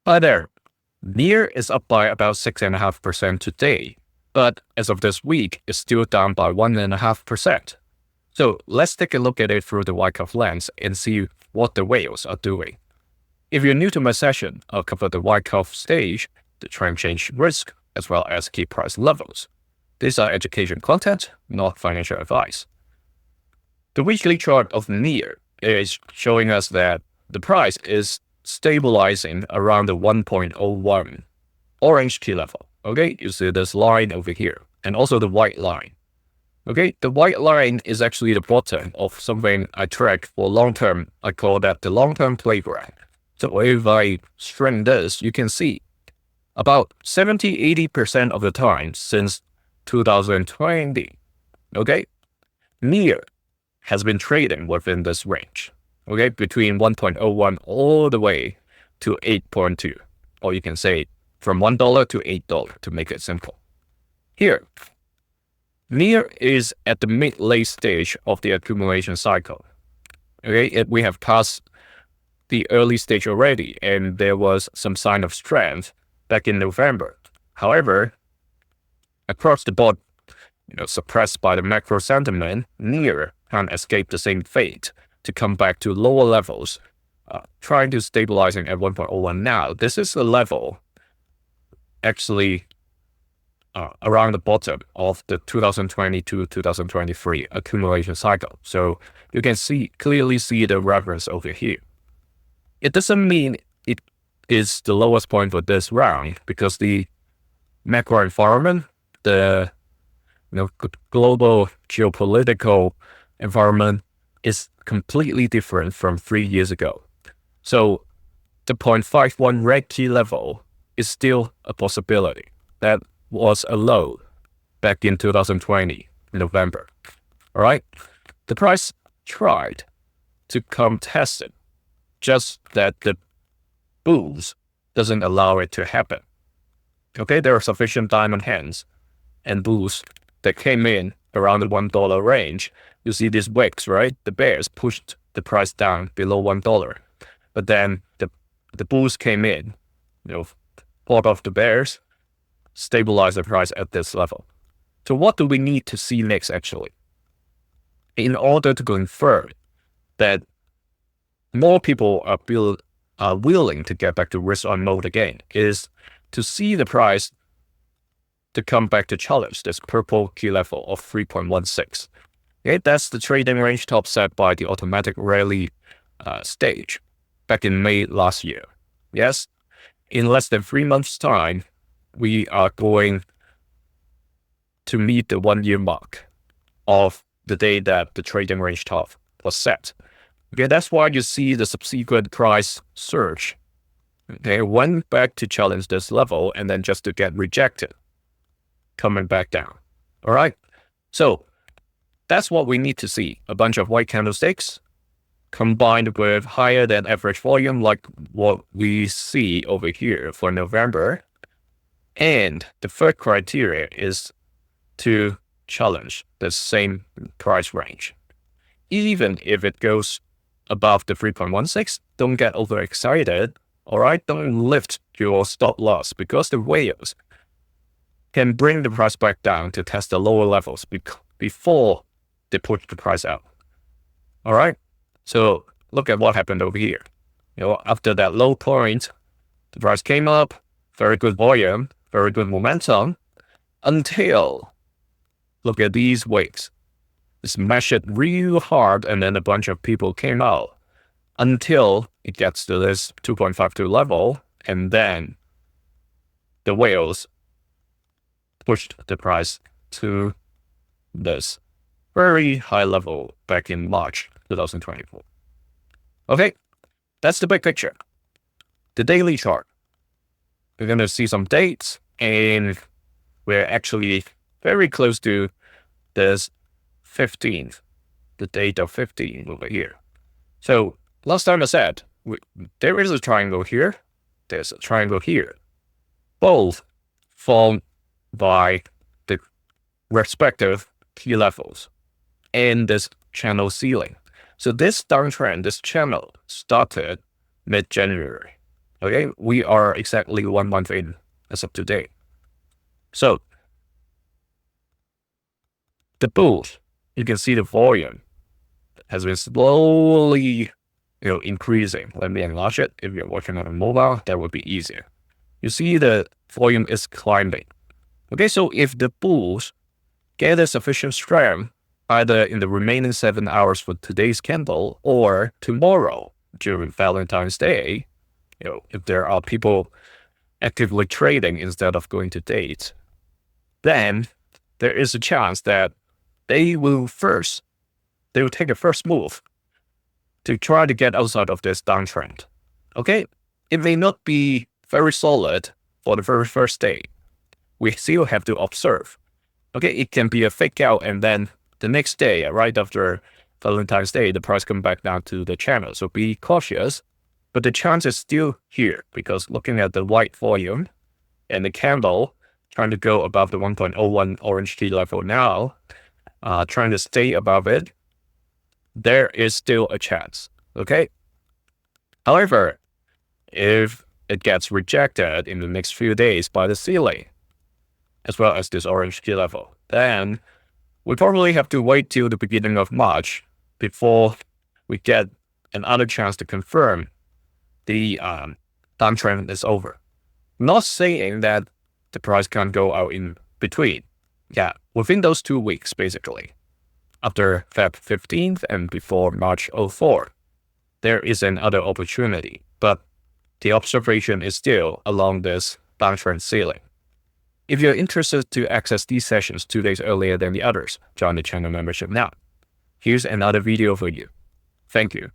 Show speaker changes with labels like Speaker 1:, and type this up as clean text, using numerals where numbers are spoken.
Speaker 1: Hi there. Near is up by about 6.5% today, but as of this week, it's still down by 1.5%. So let's take a look at it through the Wyckoff lens and see what the whales are doing. If you're new to my session, I'll cover the Wyckoff stage, the trend change risk, as well as key price levels. These are education content, not financial advice. The weekly chart of Near is showing us that the price is stabilizing around the 1.01 orange key level. Okay, you see this line over here, and also the white line. Okay, the white line is actually the bottom of something I track for long term. I call that the long term playground. So if I string this, you can see about 70-80% of the time since 2020. Okay, Near has been trading within this range. Okay, between 1.01 all the way to 8.2, or you can say from $1 to $8 to make it simple. Here, Near is at the mid-late stage of the accumulation cycle. Okay, we have passed the early stage already, and there was some sign of strength back in November. However, across the board, suppressed by the macro sentiment, Near can't escape the same fate to come back to lower levels, trying to stabilizing at 1.01 now. This is a level actually around the bottom of the 2022-2023 accumulation cycle. So you can clearly see the reference over here. It doesn't mean it is the lowest point for this round, because the macro environment, the global geopolitical environment is completely different from 3 years ago. So the 0.51 red key level is still a possibility. That was a low back in 2020, November. All right. The price tried to come test it, just that the bulls doesn't allow it to happen. Okay, there are sufficient diamond hands and bulls that came in around the $1 range. You see these wicks, right? The bears pushed the price down below $1, but then the bulls came in, fought off the bears, stabilized the price at this level. So what do we need to see next, actually, in order to confirm that more people are willing to get back to risk on mode again, is to see the price to come back to challenge this purple key level of 3.16. Okay, that's the trading range top set by the automatic rally stage back in May last year. Yes, in less than 3 months' time, we are going to meet the 1 year mark of the day that the trading range top was set. Okay, that's why you see the subsequent price surge. Okay, went back to challenge this level and then just to get rejected, coming back down. All right, so that's what we need to see. A bunch of white candlesticks combined with higher than average volume, like what we see over here for November. And the third criteria is to challenge the same price range. Even if it goes above the 3.16, don't get overexcited. All right, don't lift your stop loss, because the whales can bring the price back down to test the lower levels before they push the price out. All right, so look at what happened over here. After that low point, the price came up, very good volume, very good momentum, until, look at these wicks. It smashed it real hard, and then a bunch of people came out until it gets to this 2.52 level, and then the whales pushed the price to this very high level back in March 2024. Okay, that's the big picture. The daily chart. We're going to see some dates, and we're actually very close to this 15th, the date of 15 over here. So last time I said, there is a triangle here, there's a triangle here, both formed by the respective key levels and this channel ceiling. So this downtrend, this channel started mid-January. Okay, we are exactly 1 month in as of today. So the bulls, you can see the volume has been slowly, increasing. Let me enlarge it. If you're watching on a mobile, that would be easier. You see the volume is climbing. Okay, so if the bulls gather sufficient strength, either in the remaining 7 hours for today's candle or tomorrow during Valentine's Day, if there are people actively trading instead of going to dates, then there is a chance that they will take a first move to try to get outside of this downtrend. Okay? It may not be very solid for the very first day. We still have to observe. Okay? It can be a fake out, and then the next day, right after Valentine's Day, the price come back down to the channel. So be cautious. But the chance is still here, because looking at the white volume and the candle trying to go above the 1.01 orange key level now, trying to stay above it, there is still a chance. Okay? However, if it gets rejected in the next few days by the ceiling, as well as this orange key level, then we probably have to wait till the beginning of March before we get another chance to confirm the downtrend is over. I'm not saying that the price can't go out in between. Yeah, within those 2 weeks, basically, after Feb 15th and before March 04, there is another opportunity, but the observation is still along this downtrend ceiling. If you're interested to access these sessions 2 days earlier than the others, join the channel membership now. Here's another video for you. Thank you.